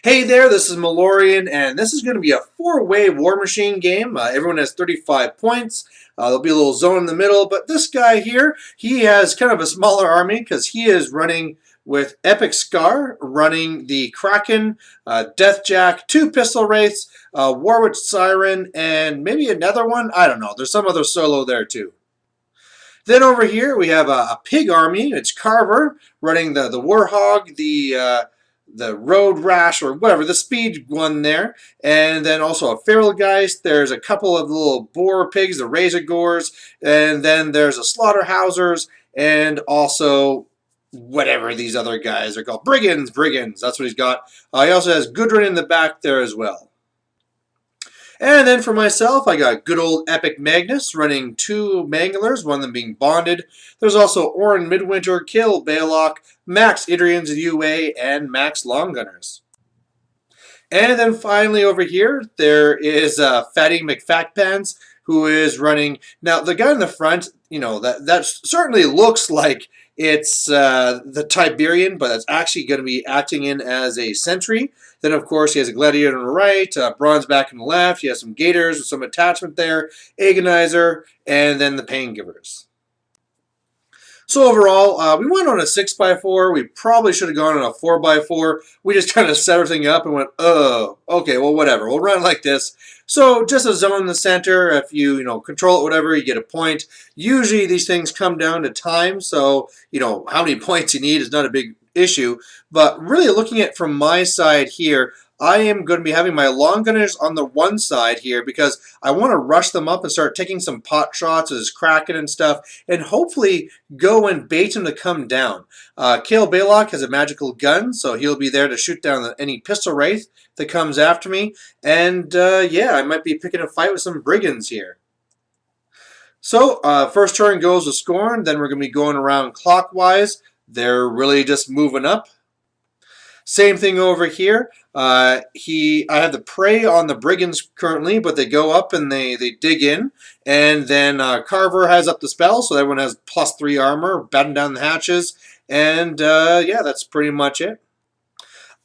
Hey there, this is Malorian, and this is going to be a four-way War Machine game. Everyone has 35 points. There'll be a little zone in the middle, but this guy here, he has kind of a smaller army because he is running with Epic Scar, running the Kraken, Deathjack, two Pistol Wraiths, Warwitch Siren, and maybe another one. I don't know. There's some other solo there too. Then over here we have a pig army. It's Carver running the Warhog, the Road Rash, or whatever, the speed one there. And then also a Feral Geist. There's a couple of little boar pigs, the Razor Gores. And then there's a Slaughterhousers, and also whatever these other guys are called. Brigands. That's what he's got. He also has Gudrun in the back there as well. And then for myself, I got good old eMagnus running two Manglers, one of them being bonded. There's also Orin Midwinter, Kill Baylock, Max Idrian's UA, and Max Longgunners. And then finally over here, there is Fatty McFatpants, who is running. Now, the guy in the front, you know, that certainly looks like it's the Tiberian, but it's actually going to be acting in as a sentry. Then, of course, he has a Gladiator on the right, Bronze back on the left. He has some Gators with some attachment there, Agonizer, and then the Pain Givers. So overall, we went on a 6x4. We probably should have gone on a 4x4. We just kind of set everything up and went, oh, okay, well, whatever. We'll run like this. So just a zone in the center. If you control it, whatever, you get a point. Usually these things come down to time. So, how many points you need is not a big issue. But really looking at it from my side here, I am going to be having my long gunners on the one side here because I want to rush them up and start taking some pot shots as Kraken and stuff and hopefully go and bait him to come down. Kale Baylock has a magical gun, so he'll be there to shoot down any Pistol Wraith that comes after me. And yeah, I might be picking a fight with some Brigands here. So first turn goes to Scorn, then we're going to be going around clockwise. They're really just moving up. Same thing over here. I have the prey on the Brigands currently, but they go up and they dig in. And then Carver has up the spell, so everyone has +3 armor, batten down the hatches. And yeah, that's pretty much it.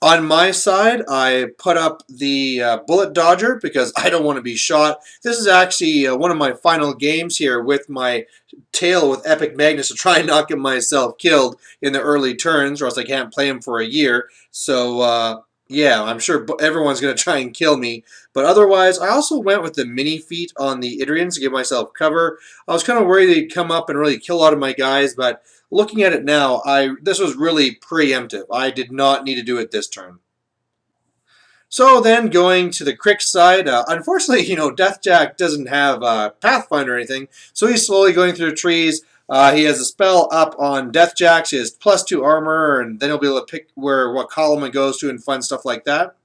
On my side, I put up the Bullet Dodger because I don't want to be shot. This is actually one of my final games here with my tail with eMagnus to try and not get myself killed in the early turns, or else I can't play him for a year. So, yeah, I'm sure everyone's going to try and kill me. But otherwise, I also went with the mini feat on the Idrians to give myself cover. I was kind of worried they'd come up and really kill a lot of my guys, but looking at it now, this was really preemptive. I did not need to do it this turn. So then going to the Crick side, unfortunately, Deathjack doesn't have Pathfinder or anything, so he's slowly going through the trees. He has a spell up on Deathjack, so he has +2 armor, and then he'll be able to pick what column it goes to and fun stuff like that.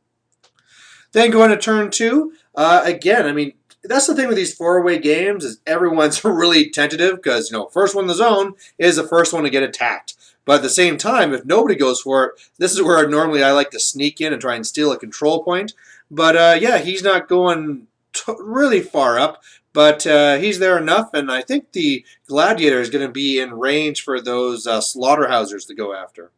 Then going to turn 2, again, I mean, that's the thing with these four-way games is everyone's really tentative because, first one in the zone is the first one to get attacked. But at the same time, if nobody goes for it, this is where normally I like to sneak in and try and steal a control point. But yeah, he's not going really far up, but he's there enough, and I think the Gladiator is going to be in range for those Slaughterhousers to go after.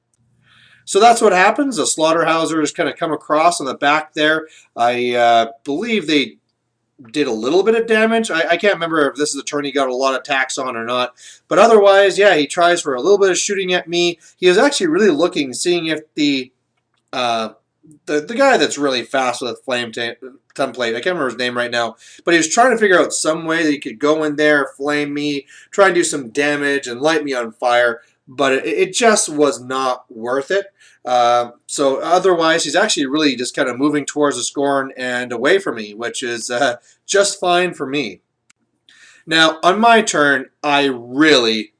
So that's what happens. The Slaughterhousers kind of come across on the back there. I believe they did a little bit of damage. I can't remember if this is the turn he got a lot of attacks on or not. But otherwise, yeah, he tries for a little bit of shooting at me. He is actually really looking, seeing if the guy that's really fast with a flame template, I can't remember his name right now, but he was trying to figure out some way that he could go in there, flame me, try and do some damage, and light me on fire. But it just was not worth it. So otherwise, he's actually really just kind of moving towards the Scorn and away from me, which is just fine for me. Now, on my turn, I really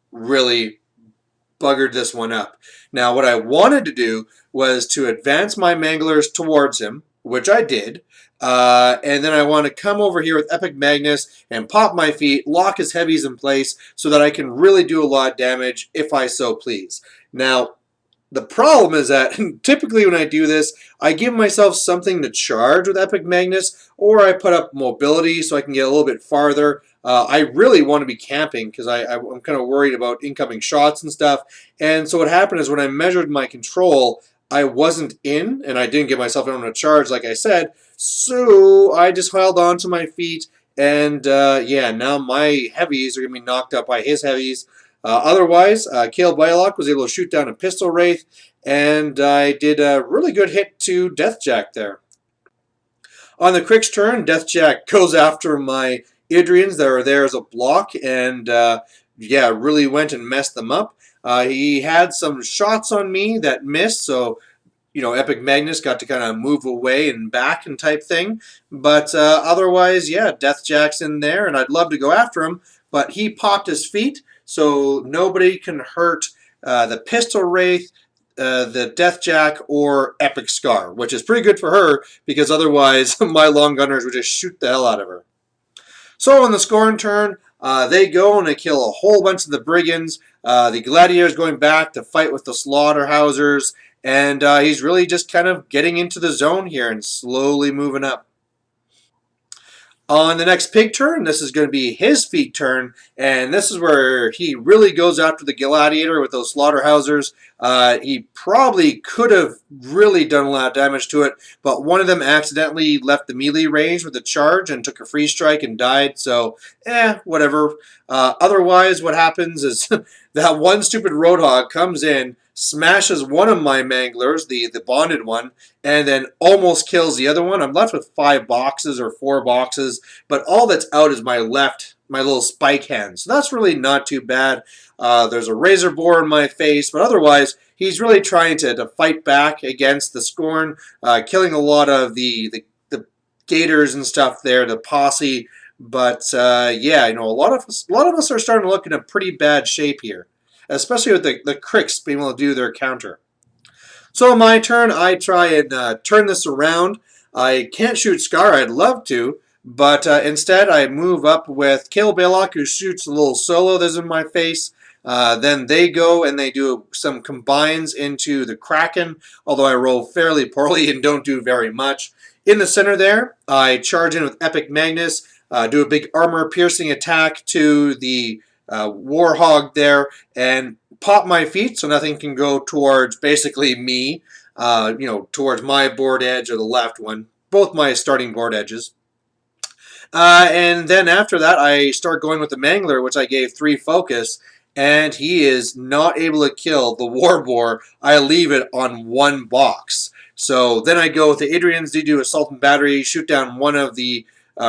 buggered this one up. Now, what I wanted to do was to advance my Manglers towards him, which I did. And then I want to come over here with eMagnus and pop my feet, lock his heavies in place so that I can really do a lot of damage if I so please. Now, the problem is that typically when I do this, I give myself something to charge with eMagnus, or I put up mobility so I can get a little bit farther. I really want to be camping because I'm kind of worried about incoming shots and stuff. And so what happened is when I measured my control, I wasn't in, and I didn't get myself on a charge, like I said. So I just held on to my feet, and yeah, now my heavies are going to be knocked out by his heavies. Otherwise, Kale Blaylock was able to shoot down a pistol wraith, and I did a really good hit to Deathjack there. On the Crick's turn, Deathjack goes after my Idrians that are there as a block, and yeah, really went and messed them up. He had some shots on me that missed, so eMagnus got to kind of move away and back and type thing. But otherwise, yeah, Deathjack's in there, and I'd love to go after him, but he popped his feet, so nobody can hurt the Pistol Wraith, the Deathjack, or Epic Scar, which is pretty good for her, because otherwise my long gunners would just shoot the hell out of her. So on the scoring turn, they go and they kill a whole bunch of the brigands. The gladiators going back to fight with the slaughterhousers, and he's really just kind of getting into the zone here and slowly moving up. On the next pig turn, this is going to be his feet turn, and this is where he really goes after the gladiator with those slaughterhousers. He probably could have really done a lot of damage to it, but one of them accidentally left the melee range with a charge and took a free strike and died, so whatever. Otherwise, what happens is that one stupid roadhog comes in, smashes one of my manglers, the bonded one, and then almost kills the other one. I'm left with 5 boxes or 4 boxes, but all that's out is my little spike hand. So that's really not too bad. There's a razor boar in my face, but otherwise, he's really trying to fight back against the Scorn, killing a lot of the gators and stuff there, the posse. But yeah, a lot of us are starting to look in a pretty bad shape here, especially with the Cricks being able to do their counter. So on my turn, I try and turn this around. I can't shoot Scar, I'd love to, but instead I move up with Kale Blaylock, who shoots a little solo that's in my face. Then they go and they do some combines into the Kraken, although I roll fairly poorly and don't do very much. In the center there, I charge in with eMagnus, do a big armor-piercing attack to the Warhog there, and pop my feet so nothing can go towards basically me, towards my board edge or the left one, both my starting board edges. And then after that, I start going with the Mangler, which I gave 3 focus, and he is not able to kill the War Boar. I leave it on 1 box. So then I go with the Idrians, they do assault and battery, shoot down one of the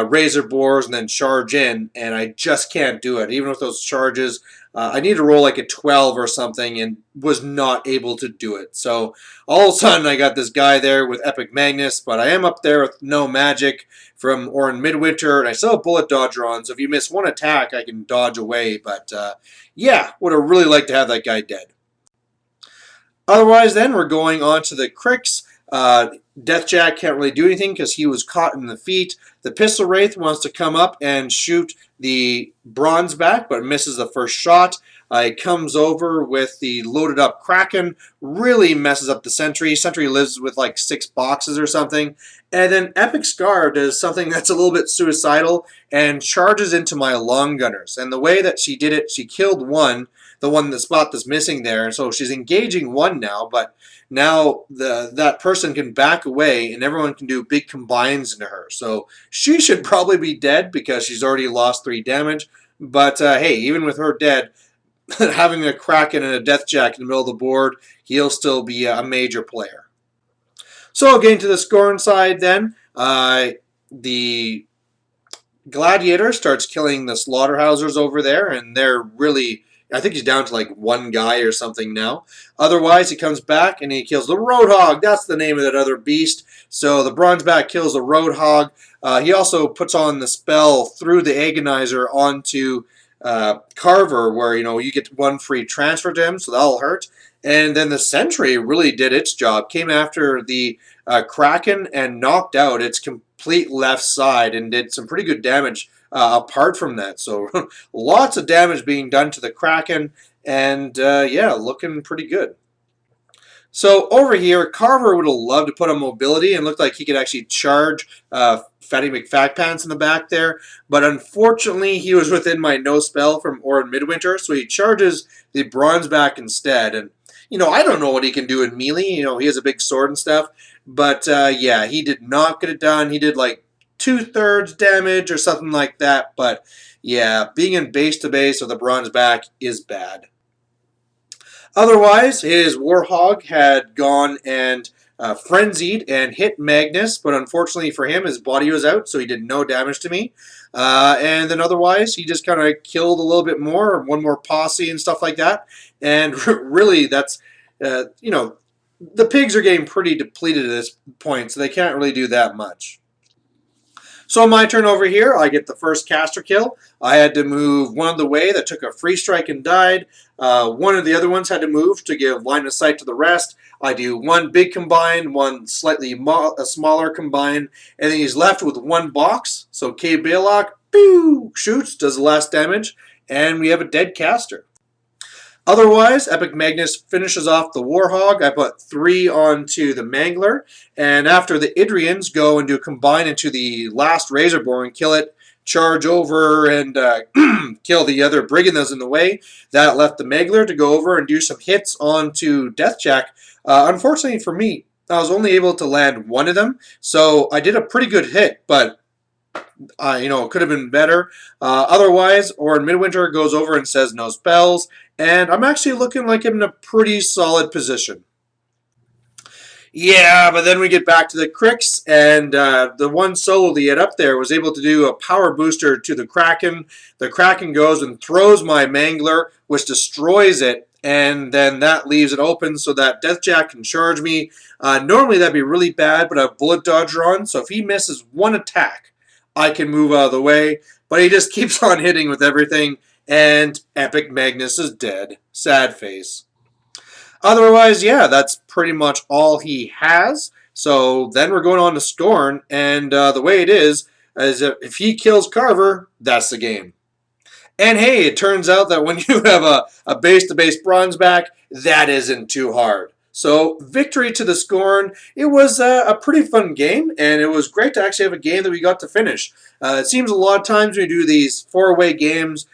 razor boars, and then charge in, and I just can't do it. Even with those charges, I need to roll like a 12 or something, and was not able to do it. So all of a sudden, I got this guy there with eMagnus, but I am up there with no magic from Orin Midwinter, and I still have Bullet Dodger on, so if you miss one attack, I can dodge away. But yeah, would have really liked to have that guy dead. Otherwise, then, we're going on to the Cricks. Deathjack can't really do anything because he was caught in the feet. The Pistol Wraith wants to come up and shoot the Bronze back, but misses the first shot. He comes over with the loaded up Kraken, really messes up the Sentry. Sentry lives with like 6 boxes or something. And then Epic Scar does something that's a little bit suicidal and charges into my long gunners. And the way that she did it, she killed one, the spot that's missing there. So she's engaging one now, but now that person can back away and everyone can do big combines into her. So she should probably be dead because she's already lost 3 damage. But hey, even with her dead, having a Kraken and a Deathjack in the middle of the board, he'll still be a major player. So getting to the scoring side then, the Gladiator starts killing the Slaughterhousers over there, and they're really, I think he's down to like 1 guy or something now. Otherwise, he comes back and he kills the Roadhog. That's the name of that other beast. So the Bronzeback kills the Roadhog. He also puts on the spell through the Agonizer onto Carver, where you get 1 free transfer to him, so that'll hurt. And then the Sentry really did its job, came after the Kraken and knocked out its complete left side and did some pretty good damage apart from that. So lots of damage being done to the Kraken, and yeah, looking pretty good. So over here, Carver would have loved to put on mobility and looked like he could actually charge Fatty McFatpants in the back there. But unfortunately, he was within my no spell from Orin Midwinter, so he charges the Bronzeback instead. And I don't know what he can do in melee. He has a big sword and stuff. But yeah, he did not get it done. He did like 2/3 damage or something like that. But yeah, being in base to base with a bronze back is bad. Otherwise, his Warhog had gone and frenzied and hit Magnus, but unfortunately for him, his body was out, so he did no damage to me. And then otherwise, he just kind of killed a little bit more, one more posse and stuff like that. And really, that's, the pigs are getting pretty depleted at this point, so they can't really do that much. So my turn over here, I get the first caster kill. I had to move one of the way that took a free strike and died. One of the other ones had to move to give line of sight to the rest. I do one big combine, one slightly smaller combine, and then he's left with one box. So K. Baylock, pew, shoots, does the last damage, and we have a dead caster. Otherwise, eMagnus finishes off the Warhog. I put 3 onto the Mangler, and after the Idrians go and do combine into the last Razorborn, kill it, charge over, and kill the other brigand that's in the way, that left the Mangler to go over and do some hits onto Deathjack. Unfortunately for me, I was only able to land one of them, so I did a pretty good hit, but it could have been better. Otherwise, Orin Midwinter goes over and says no spells, and I'm actually looking like I'm in a pretty solid position. Yeah, but then we get back to the Cricks, and the one solo he had up there was able to do a power booster to the Kraken. The Kraken goes and throws my Mangler, which destroys it, and then that leaves it open so that Deathjack can charge me. Normally that'd be really bad, but I have Bullet Dodger on, so if he misses one attack, I can move out of the way, but he just keeps on hitting with everything, and eMagnus is dead. Sad face. Otherwise, yeah, that's pretty much all he has. So then we're going on to Scorn, and the way it is if he kills Carver, that's the game. And hey, it turns out that when you have a base-to-base bronze back, that isn't too hard. So victory to the Scorn. It was a pretty fun game, and it was great to actually have a game that we got to finish. It seems a lot of times when we do these 4-way games,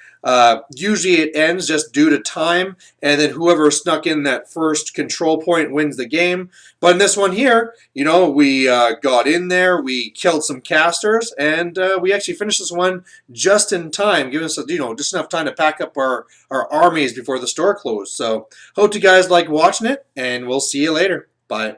usually it ends just due to time, and then whoever snuck in that first control point wins the game. But in this one here, we got in there, we killed some casters, and we actually finished this one just in time, giving us just enough time to pack up our armies before the store closed. So hope you guys like watching it, and we'll see you later. Bye.